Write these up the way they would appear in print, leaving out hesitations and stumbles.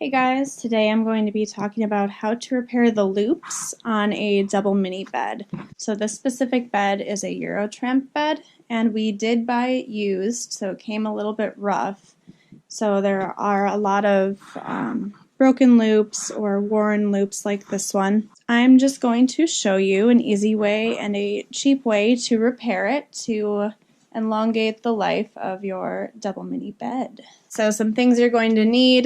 Hey guys, today I'm going to be talking about how to repair the loops on a double mini bed. So this specific bed is a EuroTramp bed, and we did buy it used, so it came a little bit rough. So there are a lot of broken loops or worn loops like this one. I'm just going to show you an easy way and a cheap way to repair it to elongate the life of your double mini bed. So some things you're going to need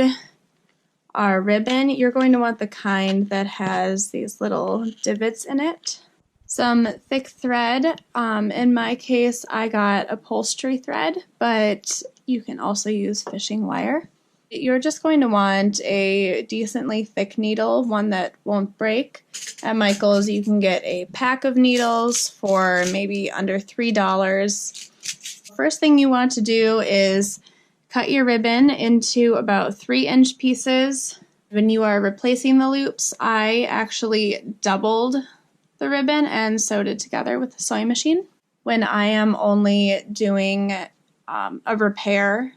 are ribbon. You're going to want the kind that has these little divots in it. Some thick thread. In my case, I got upholstery thread, but you can also use fishing wire. You're just going to want a decently thick needle, one that won't break. At Michael's, you can get a pack of needles for maybe under $3. First thing you want to do is cut your ribbon into about 3-inch pieces. When you are replacing the loops, I actually doubled the ribbon and sewed it together with a sewing machine. When I am only doing a repair,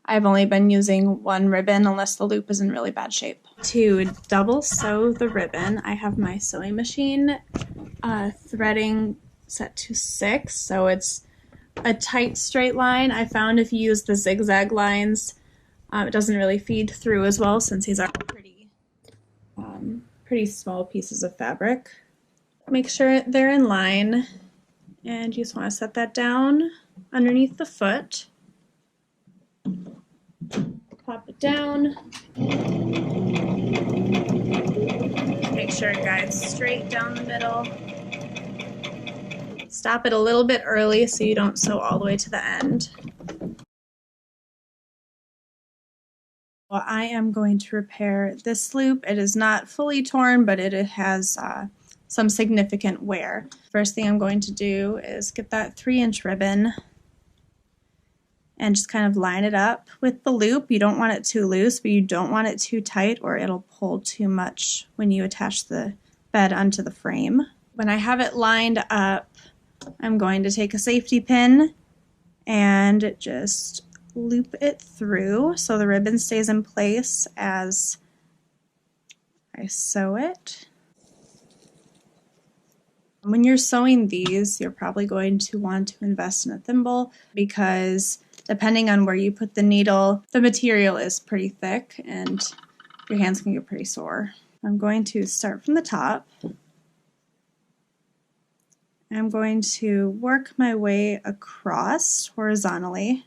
I've only been using one ribbon unless the loop is in really bad shape. To double sew the ribbon, I have my sewing machine threading set to 6, so it's a tight straight line. I found if you use the zigzag lines, it doesn't really feed through as well since these are pretty small pieces of fabric. Make sure they're in line, and you just want to set that down underneath the foot. Pop it down. Make sure it guides straight down the middle. Stop it a little bit early so you don't sew all the way to the end. Well, I am going to repair this loop. It is not fully torn, but it has some significant wear. First thing I'm going to do is get that 3-inch ribbon and just kind of line it up with the loop. You don't want it too loose, but you don't want it too tight or it'll pull too much when you attach the bed onto the frame. When I have it lined up, I'm going to take a safety pin and just loop it through so the ribbon stays in place as I sew it. When you're sewing these, you're probably going to want to invest in a thimble because depending on where you put the needle, the material is pretty thick and your hands can get pretty sore. I'm going to start from the top. I'm going to work my way across horizontally.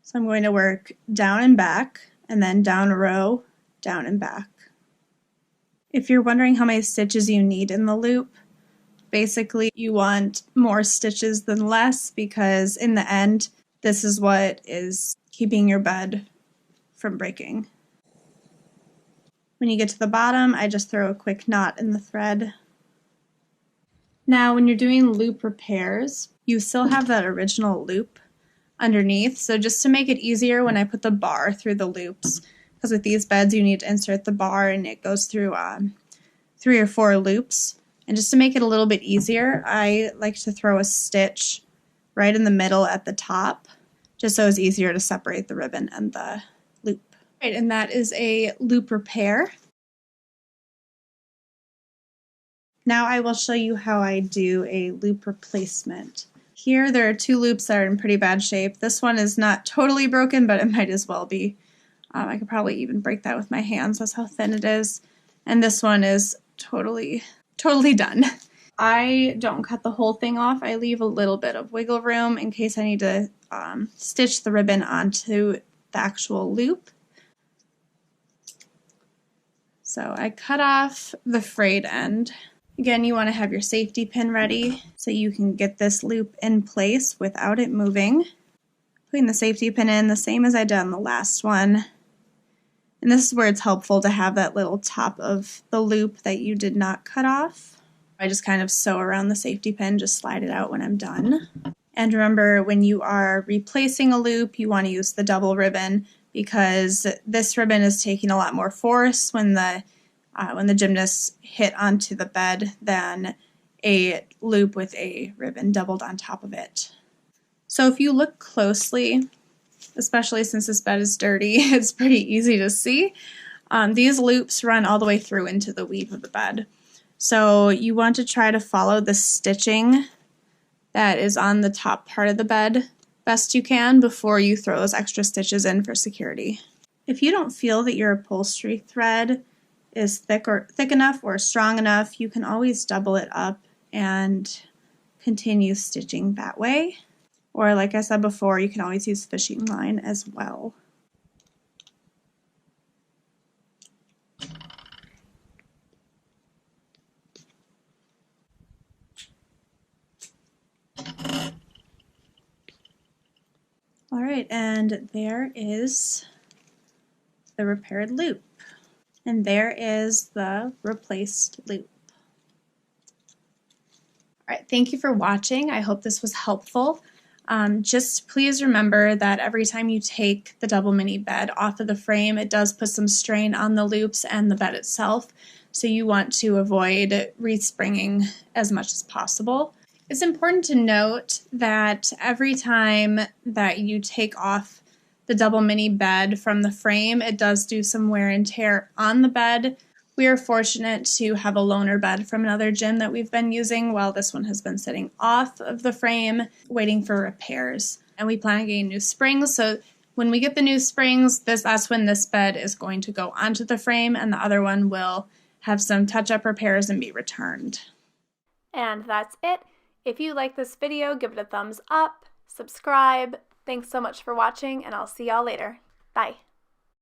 So I'm going to work down and back, and then down a row, down and back. If you're wondering how many stitches you need in the loop, basically you want more stitches than less because in the end, this is what is keeping your bed from breaking. When you get to the bottom, I just throw a quick knot in the thread. Now, when you're doing loop repairs, you still have that original loop underneath. So just to make it easier when I put the bar through the loops, because with these beds you need to insert the bar and it goes through 3 or 4 loops. And just to make it a little bit easier, I like to throw a stitch right in the middle at the top, just so it's easier to separate the ribbon and the loop. Right, and that is a loop repair. Now I will show you how I do a loop replacement. Here there are 2 loops that are in pretty bad shape. This one is not totally broken, but it might as well be. I could probably even break that with my hands. That's how thin it is. And this one is totally done. I don't cut the whole thing off. I leave a little bit of wiggle room in case I need to stitch the ribbon onto the actual loop. So I cut off the frayed end. Again, you want to have your safety pin ready so you can get this loop in place without it moving. Putting the safety pin in the same as I did on the last one. And this is where it's helpful to have that little top of the loop that you did not cut off. I just kind of sew around the safety pin, just slide it out when I'm done. And remember, when you are replacing a loop, you want to use the double ribbon because this ribbon is taking a lot more force when the gymnasts hit onto the bed than a loop with a ribbon doubled on top of it. So if you look closely, especially since this bed is dirty, it's pretty easy to see. These loops run all the way through into the weave of the bed. So you want to try to follow the stitching that is on the top part of the bed best you can before you throw those extra stitches in for security. If you don't feel that your upholstery thread is thick enough or strong enough, you can always double it up and continue stitching that way. Or like I said before, you can always use fishing line as well. All right, and there is the repaired loop. And there is the replaced loop. All right, thank you for watching. I hope this was helpful. Just please remember that every time you take the double mini bed off of the frame, it does put some strain on the loops and the bed itself, so you want to avoid respringing as much as possible. It's important to note that every time that you take off the double mini bed from the frame, it does do some wear and tear on the bed. We are fortunate to have a loaner bed from another gym that we've been using while this one has been sitting off of the frame waiting for repairs. And we plan on getting new springs, so when we get the new springs, that's when this bed is going to go onto the frame and the other one will have some touch-up repairs and be returned. And that's it. If you like this video, give it a thumbs up, subscribe. Thanks so much for watching, and I'll see y'all later. Bye.